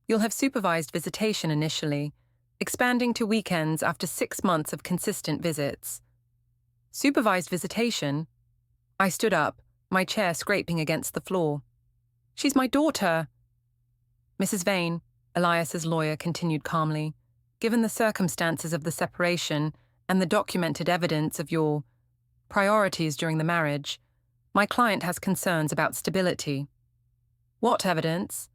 You'll have supervised visitation initially, expanding to weekends after 6 months of consistent visits." "Supervised visitation?" I stood up, my chair scraping against the floor. "She's my daughter." "Mrs. Vane," Elias's lawyer continued calmly, "given the circumstances of the separation and the documented evidence of your priorities during the marriage, my client has concerns about stability." "What evidence?"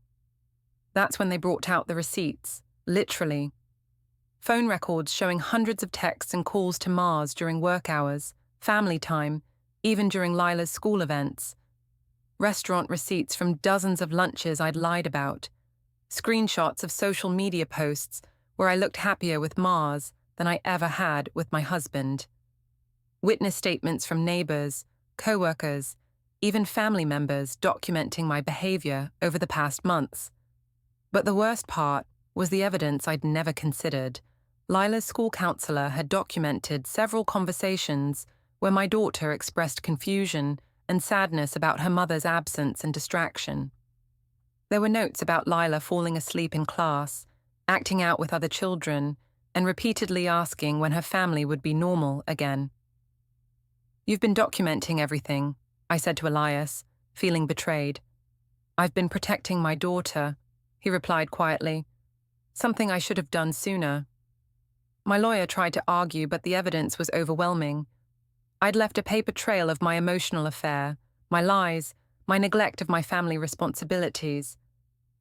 That's when they brought out the receipts, literally. Phone records showing hundreds of texts and calls to Mars during work hours, family time, even during Lila's school events. Restaurant receipts from dozens of lunches I'd lied about. Screenshots of social media posts where I looked happier with Mars than I ever had with my husband. Witness statements from neighbors, co-workers, even family members documenting my behavior over the past months. But the worst part was the evidence I'd never considered. Lila's school counselor had documented several conversations where my daughter expressed confusion and sadness about her mother's absence and distraction. There were notes about Lila falling asleep in class, acting out with other children, and repeatedly asking when her family would be normal again. "You've been documenting everything," I said to Elias, feeling betrayed. "I've been protecting my daughter," he replied quietly. "Something I should have done sooner." My lawyer tried to argue, but the evidence was overwhelming. I'd left a paper trail of my emotional affair, my lies, my neglect of my family responsibilities.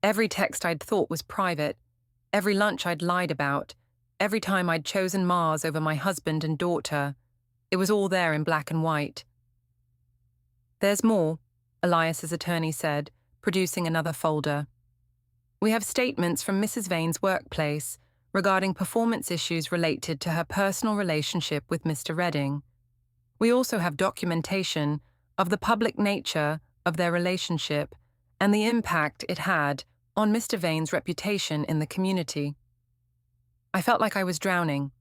Every text I'd thought was private, every lunch I'd lied about, every time I'd chosen Mars over my husband and daughter. It was all there in black and white. "There's more," Elias's attorney said, producing another folder. "We have statements from Mrs. Vane's workplace regarding performance issues related to her personal relationship with Mr. Redding. We also have documentation of the public nature of their relationship and the impact it had on Mr. Vane's reputation in the community." I felt like I was drowning.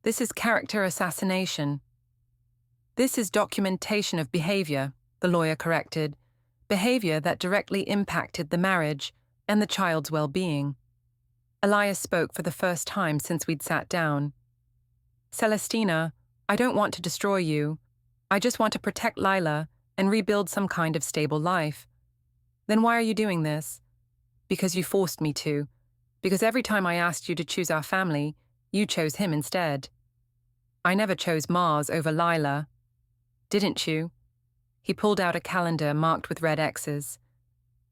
"This is character assassination." "This is documentation of behavior," the lawyer corrected, "behavior that directly impacted the marriage and the child's well-being." Elias spoke for the first time since we'd sat down. "Celestina, I don't want to destroy you. I just want to protect Lila and rebuild some kind of stable life." "Then why are you doing this?" "Because you forced me to. Because every time I asked you to choose our family, you chose him instead." "I never chose Mars over Lila." "Didn't you?" He pulled out a calendar marked with red X's.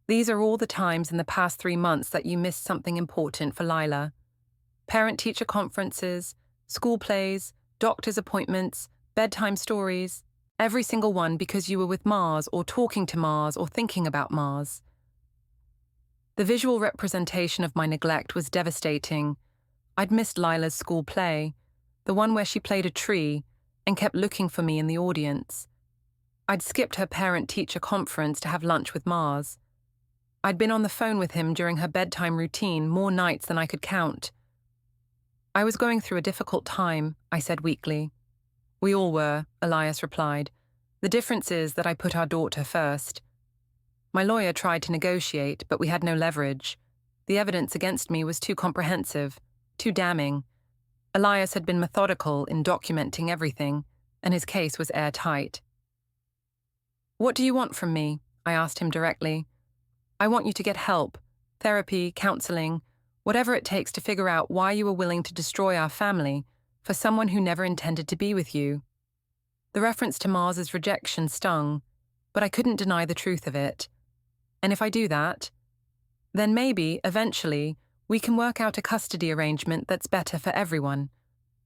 "These are all the times in the past 3 months that you missed something important for Lila. Parent-teacher conferences, school plays, doctor's appointments, bedtime stories, every single one because you were with Mars or talking to Mars or thinking about Mars. The visual representation of my neglect was devastating. I'd missed Lila's school play, the one where she played a tree and kept looking for me in the audience. I'd skipped her parent-teacher conference to have lunch with Mars. I'd been on the phone with him during her bedtime routine more nights than I could count. I was going through a difficult time, I said weakly. We all were, Elias replied. The difference is that I put our daughter first. My lawyer tried to negotiate, but we had no leverage. The evidence against me was too comprehensive, too damning. Elias had been methodical in documenting everything, and his case was airtight. What do you want from me? I asked him directly. I want you to get help, therapy, counseling, whatever it takes to figure out why you were willing to destroy our family for someone who never intended to be with you. The reference to Mars's rejection stung, but I couldn't deny the truth of it. And if I do that, then maybe, eventually, we can work out a custody arrangement that's better for everyone.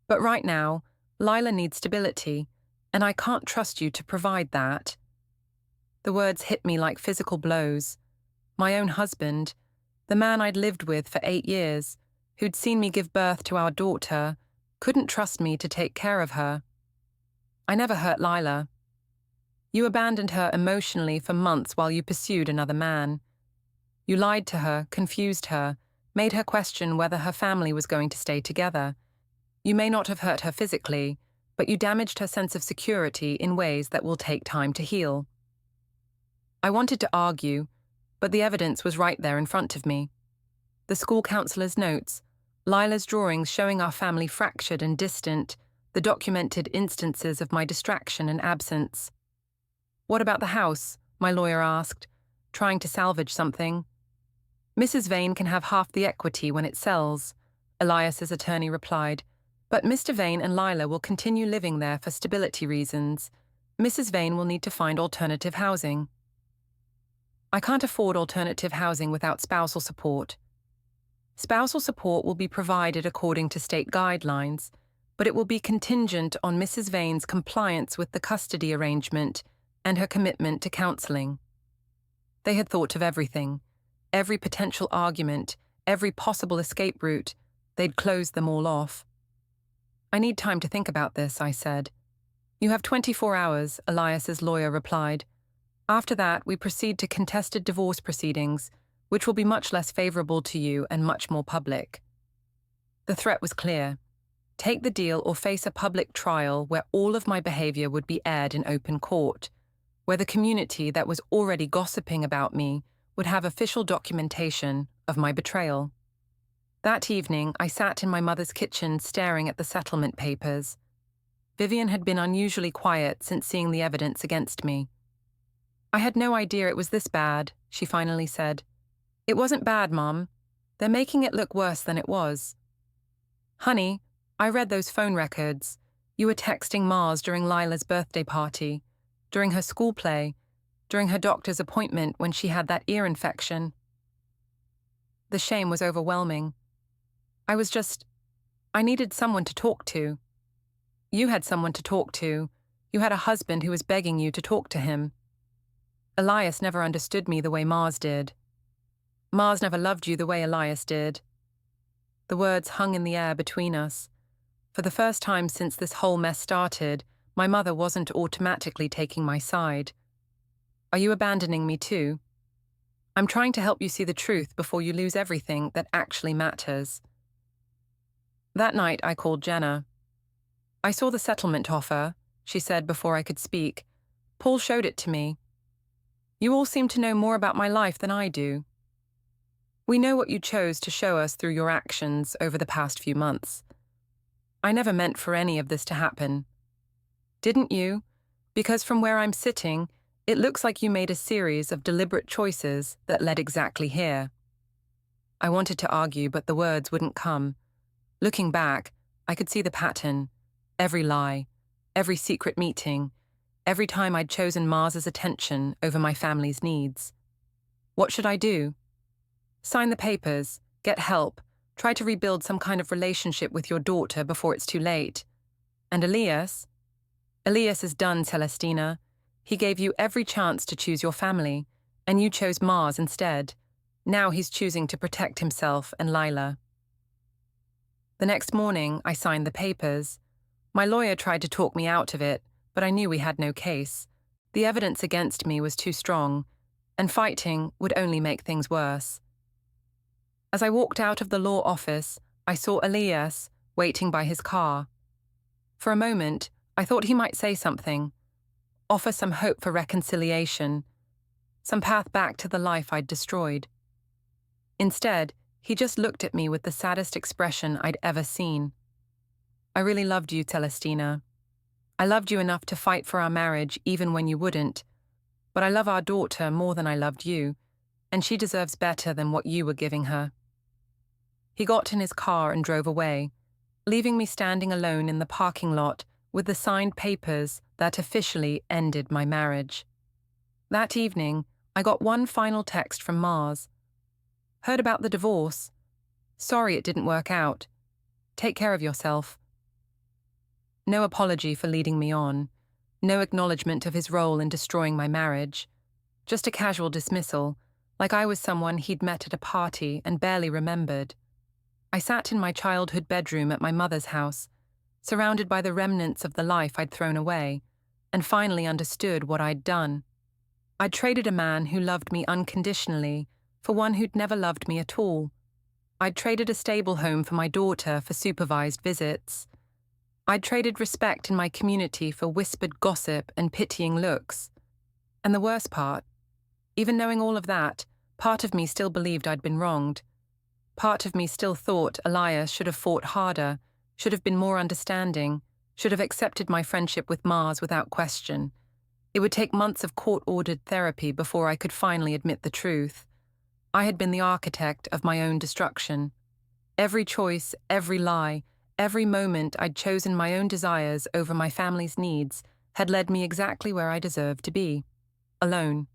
But right now, Lila needs stability, and I can't trust you to provide that. The words hit me like physical blows. My own husband, the man I'd lived with for 8 years, who'd seen me give birth to our daughter, couldn't trust me to take care of her. I never hurt Lila. You abandoned her emotionally for months while you pursued another man. You lied to her, confused her, made her question whether her family was going to stay together. You may not have hurt her physically, but you damaged her sense of security in ways that will take time to heal. I wanted to argue, but the evidence was right there in front of me. The school counselor's notes, Lila's drawings showing our family fractured and distant, the documented instances of my distraction and absence. What about the house? My lawyer asked, trying to salvage something. Mrs. Vane can have half the equity when it sells, Elias's attorney replied, but Mr. Vane and Lila will continue living there for stability reasons. Mrs. Vane will need to find alternative housing. I can't afford alternative housing without spousal support. Spousal support will be provided according to state guidelines, but it will be contingent on Mrs. Vane's compliance with the custody arrangement and her commitment to counseling. They had thought of everything, every potential argument, every possible escape route. They'd closed them all off. I need time to think about this, I said. You have 24 hours, Elias's lawyer replied. After that, we proceed to contested divorce proceedings, which will be much less favorable to you and much more public. The threat was clear. Take the deal or face a public trial where all of my behavior would be aired in open court, where the community that was already gossiping about me would have official documentation of my betrayal. That evening, I sat in my mother's kitchen staring at the settlement papers. Vivian had been unusually quiet since seeing the evidence against me. I had no idea it was this bad, she finally said. It wasn't bad, Mom. They're making it look worse than it was. Honey, I read those phone records. You were texting Mars during Lila's birthday party, during her school play, during her doctor's appointment when she had that ear infection. The shame was overwhelming. I needed someone to talk to. You had someone to talk to. You had a husband who was begging you to talk to him. Elias never understood me the way Mars did. Mars never loved you the way Elias did. The words hung in the air between us. For the first time since this whole mess started, my mother wasn't automatically taking my side. Are you abandoning me too? I'm trying to help you see the truth before you lose everything that actually matters. That night I called Jenna. I saw the settlement offer, she said before I could speak. Paul showed it to me. You all seem to know more about my life than I do. We know what you chose to show us through your actions over the past few months. I never meant for any of this to happen. Didn't you? Because from where I'm sitting, it looks like you made a series of deliberate choices that led exactly here. I wanted to argue, but the words wouldn't come. Looking back, I could see the pattern. Every lie, every secret meeting, every time I'd chosen Mars's attention over my family's needs. What should I do? Sign the papers, get help, try to rebuild some kind of relationship with your daughter before it's too late. And Elias? Elias is done, Celestina. He gave you every chance to choose your family, and you chose Mars instead. Now he's choosing to protect himself and Lila. The next morning, I signed the papers. My lawyer tried to talk me out of it, but I knew we had no case. The evidence against me was too strong, and fighting would only make things worse. As I walked out of the law office, I saw Elias waiting by his car. For a moment, I thought he might say something, offer some hope for reconciliation, some path back to the life I'd destroyed. Instead, he just looked at me with the saddest expression I'd ever seen. I really loved you, Celestina. I loved you enough to fight for our marriage even when you wouldn't, but I love our daughter more than I loved you, and she deserves better than what you were giving her. He got in his car and drove away, leaving me standing alone in the parking lot with the signed papers that officially ended my marriage. That evening, I got one final text from Mars. Heard about the divorce. Sorry it didn't work out. Take care of yourself. No apology for leading me on. No acknowledgement of his role in destroying my marriage. Just a casual dismissal, like I was someone he'd met at a party and barely remembered. I sat in my childhood bedroom at my mother's house, surrounded by the remnants of the life I'd thrown away, and finally understood what I'd done. I'd traded a man who loved me unconditionally for one who'd never loved me at all. I'd traded a stable home for my daughter for supervised visits. I'd traded respect in my community for whispered gossip and pitying looks. And the worst part, even knowing all of that, part of me still believed I'd been wronged. Part of me still thought Elias should have fought harder, should have been more understanding, should have accepted my friendship with Mars without question. It would take months of court-ordered therapy before I could finally admit the truth. I had been the architect of my own destruction. Every choice, every lie, every moment I'd chosen my own desires over my family's needs had led me exactly where I deserved to be. Alone.